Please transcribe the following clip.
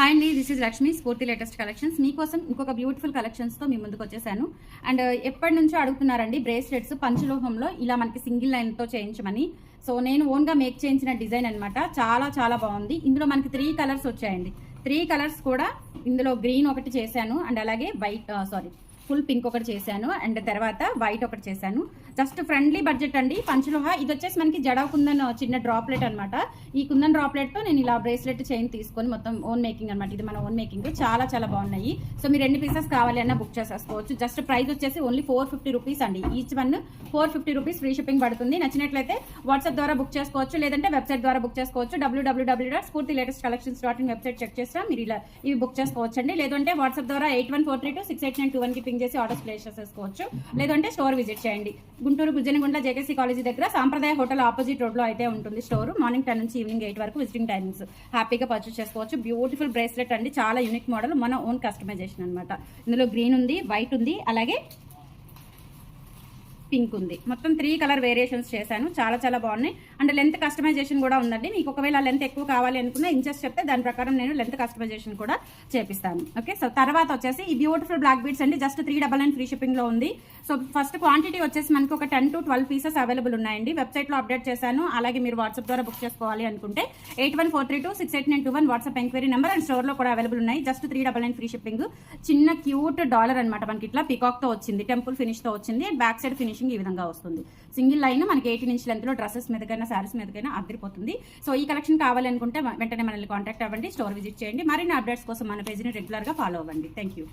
Hi అండి, this is Lakshmi, స్ఫూర్తి latest collections. మీకోసం ఇంకొక బ్యూటిఫుల్ కలెక్షన్స్తో మీ ముందుకు వచ్చేసాను. అండ్ ఎప్పటి నుంచో అడుగుతున్నారండి బ్రేస్లెట్స్ పంచలోహంలో ఇలా మనకి సింగిల్ లైన్తో చేయించమని. సో నేను ఓన్గా మేక్ చేయించిన డిజైన్ అనమాట. చాలా చాలా బాగుంది. ఇందులో మనకి 3 కలర్స్ వచ్చాయండి. 3 కలర్స్ కూడా ఇందులో గ్రీన్ ఒకటి చేశాను, అండ్ అలాగే వైట్ ఫుల్ పింక్ ఒకటి చేశాను, అండ్ తర్వాత వైట్ ఒకటి చేశాను. జస్ట్ ఫ్రెండ్లీ బడ్జెట్ అండి. పంచలోహ ఇది వచ్చేసి మనకి జడా కుందన్ చిన్న డ్రాప్లెట్ అనమాట. ఈ కుందన్ డ్రాప్లెట్తో నేను ఇలా బ్రేస్లెట్ చైన్ తీసుకొని మొత్తం ఓన్ మేకింగ్ అనమాట. ఇది మన ఓన్ మేకింగ్. చాలా చాలా బాగున్నాయి. సో మీరు 2 పీసెస్ కావాలి అన్నా బుక్ చేసేసుకోవచ్చు. జస్ట్ ప్రైస్ వచ్చేసి ఓన్లీ 450 రూపీస్ అండి. Each one 450 rupees free shipping పడుతుంది. నచ్చినట్లయితే వాట్సాప్ ద్వారా బుక్ చేసుకోవచ్చు, లేదంటే వెబ్సైట్ ద్వారా బుక్ చేసుకోవచ్చు. www.spurtilatestcollections.in వెబ్సైట్ చెక్ చేసినా మీరు ఇలా ఇవి బుక్ చేసుకోవచ్చు అండి. లేదంటే వాట్సాప్ ద్వారా 8143268921 పింగ్ చేసి ఆర్డర్స్ ప్లేస్ చేసేసుకోవచ్చు. లేదంటే స్టోర్ విజిట్ చేయండి. గుంటూరు గుజ్జనగుండ్ల జేకేసీ కాలేజీ దగ్గర సాంప్రదాయ హోటల్ ఆపోజిట్ రోడ్ లో అయితే ఉంటుంది స్టోర్. మార్నింగ్ 10 నుంచి ఈవినింగ్ 8 వరకు విజిటింగ్ టైమింగ్స్. హ్యాపీగా పర్చేస్ చేసుకోవచ్చు. బ్యూటిఫుల్ బ్రేస్లెట్ అండి, చాలా యూనిక్ మోడల్, మన ఓన్ కస్టమైజేషన్ అనమాట. ఇందులో గ్రీన్ ఉంది, వైట్ ఉంది, అలాగే పింక్ ఉంది. మొత్తం 3 కలర్ వేరియేషన్స్ చేశాను. చాలా చాలా బాగున్నాయి. అండ్ లెంత్ కస్టమైజేషన్ కూడా ఉందండి. మీకు ఒకవేళ లెంత్ ఎక్కువ కావాలి అనుకున్నా ఇంచెస్ చెప్తే దాని ప్రకారం నేను లెంత్ కస్టమైజేషన్ కూడా చేపిస్తాను. ఓకే, సో తర్వాత వచ్చేసి ఈ బ్యూటిఫుల్ బ్లాక్ బీడ్స్ అండి. జస్ట్ 399 ఫ్రీ షిప్పింగ్ లో ఉంది. సో ఫస్ట్ క్వాంటిటీ వచ్చేసి మనకి ఒక 10 to 12 పీసెస్ అవైలబుల్ ఉన్నాయండి. వెబ్సైట్ లో అప్డేట్ చేశాను. అలాగే మీరు వాట్సాప్ ద్వారా బుక్ చేసుకోవాలి అనుకుంటే 8143268921 WhatsApp enquiry number, and store లో కూడా అవైలబుల్ ఉన్నాయి. Just 399 free shipping. చిన్న క్యూట్ డాలర్ అనమాట. మనకి ఇట్లా పికాక్ తో వచ్చింది, టెంపుల్ ఫినిష్ తో వచ్చింది. అండ్ బ్యాక్ సైడ్ ఫినిషింగ్ ఈ విధంగా వస్తుంది. సింగిల్ లైన్ మనకి 18 ఇంచ్ లెంత్ లో డ్రెస్సెస్ మీదకైనా శారీస్ మీదకైనా అదిరిపోతుంది. సో ఈ కలెక్షన్ కావాలి అనుకుంటే వెంటనే మనల్ని కాంటాక్ట్ అవ్వండి, స్టోర్ విజిట్ చేయండి. మరిన్ని అప్డేట్స్ కోసం మన పేజ్ని రెగ్యులర్ గా ఫాలో అవ్వండి. Thank you.